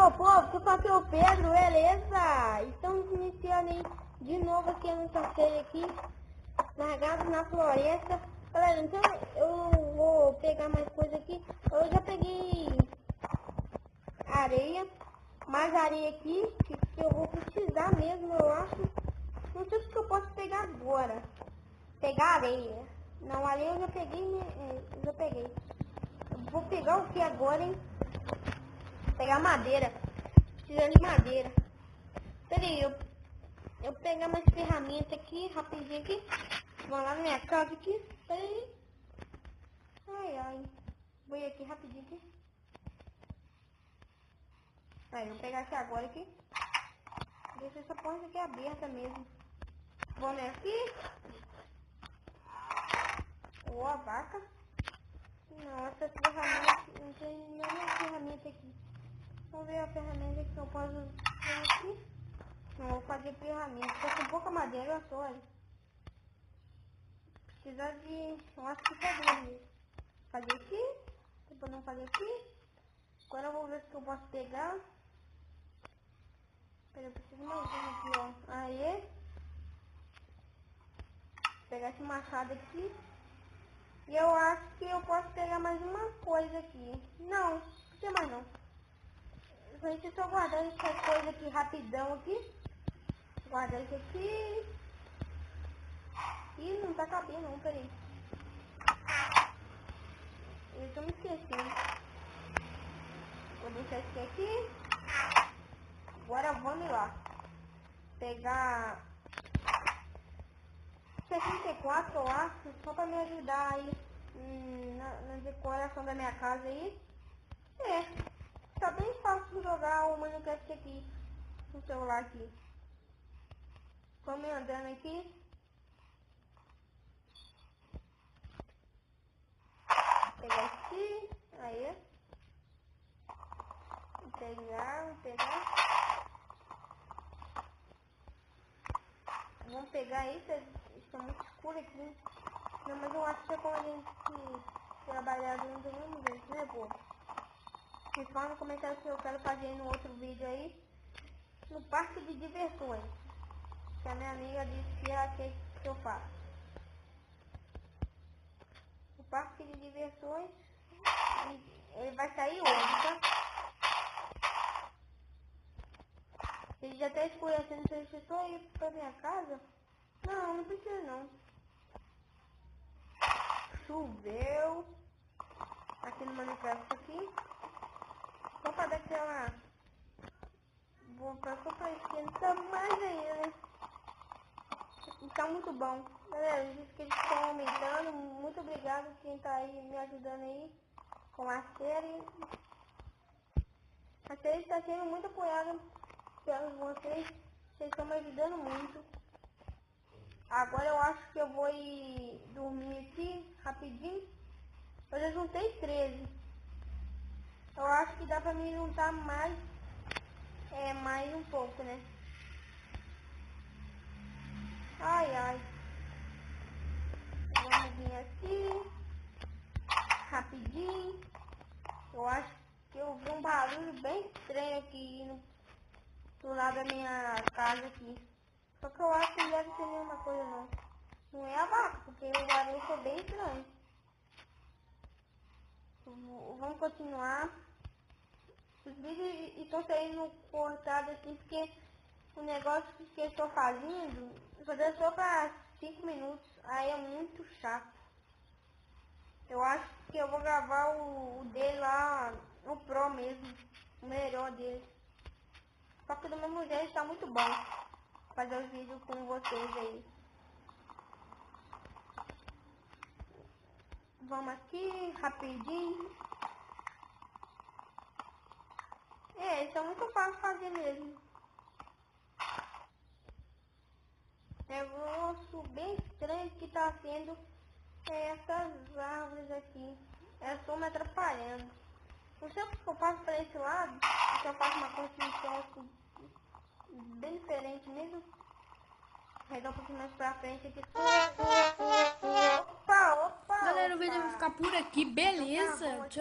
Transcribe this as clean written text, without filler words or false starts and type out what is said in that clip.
meu povo, sou aqui o Pedro, beleza? Estamos iniciando aí de novo aqui a nossa série aqui, largados na floresta. Galera, então eu vou pegar mais coisa aqui. Eu já peguei areia, mais areia aqui, que eu vou precisar mesmo, eu acho. Não sei se eu posso pegar agora. Pegar areia. Não, areia eu já peguei, né? Eu já peguei. Eu vou pegar o que agora, hein? Pegar madeira. Precisando de madeira. Pera aí, eu pegar mais ferramentas aqui, rapidinho aqui. Vou lá na minha casa aqui. Pera aí. Ai, ai. Vou ir aqui rapidinho aqui. Aí, vou pegar aqui agora aqui. Deixa essa porta aqui aberta mesmo. Vamos aqui. Ó, a vaca. Não, essas ferramentas, não tem nenhuma ferramenta aqui. Vamos ver a ferramenta que eu posso usar aqui. Não, vou fazer ferramenta. Tô com pouca madeira só, olha. Precisa de um aspirador mesmo. Fazer aqui. Depois não fazer aqui. Agora eu vou ver se eu posso pegar. Pera, eu preciso mais um aqui, ó. Aí. Vou pegar esse machado aqui. E eu acho que eu posso pegar mais uma coisa aqui. Não, não precisa mais não. Deixa eu só guardar essa coisa aqui rapidão aqui. Guardar isso aqui. Ih, não tá cabendo não, peraí. Eu tô me esquecendo. Vou deixar isso aqui. Agora vamos lá. Pegar 64, eu acho, só pra me ajudar aí na decoração da minha casa aí. Tá bem fácil jogar o Minecraft aqui no celular aqui. Vamos andando aqui. Pegar aqui, aí. Vou pegar. Vamos pegar isso, está muito escuro aqui. Não, mas eu acho que é como a gente trabalhar do mesmo jeito, né, pô? Me fala no comentário se eu quero fazer no outro vídeo aí. No parque de diversões. Que a minha amiga disse que é aquele que eu faço. O parque de diversões. Ele vai sair hoje, tá? Ele já tá escurecendo, se você só ir pra minha casa? Não, não precisa não. Choveu. Aqui no Minecraft aqui. Só pra dar aquela... Vou pra só pra esquentar mais ainda, né? Tá muito bom. Galera, os inscritos estão aumentando. Muito obrigado quem tá aí me ajudando aí com a série. A série está sendo muito apoiada pelos vocês. Vocês estão me ajudando muito. Agora eu acho que eu vou ir dormir aqui rapidinho. Eu já juntei 13. Eu acho que dá pra me juntar mais um pouco, né? Ai, ai. Vamos vir aqui. Rapidinho. Eu acho que eu vi um barulho bem estranho aqui do lado da minha casa aqui. Só que eu acho que não deve ser nenhuma coisa não. Não é a vaca, porque o barulho foi bem estranho. Vamos continuar. Os vídeos estão saindo cortados assim porque o negócio que eu estou fazendo só deu só para 5 minutos. Aí é muito chato. Eu acho que eu vou gravar o dele lá, o Pro mesmo. O melhor dele. Só que do mesmo jeito tá muito bom fazer os vídeos com vocês aí. Vamos aqui, rapidinho. Isso é muito fácil fazer mesmo. Negócio bem estranho que tá sendo essas árvores aqui. Elas estão me atrapalhando. Não sei o que eu faço para esse lado. Se eu faço uma construção assim, bem diferente mesmo. Vai dar um pouquinho mais pra frente aqui. Opa! Galera, o vídeo vai ficar por aqui, beleza? Tchau.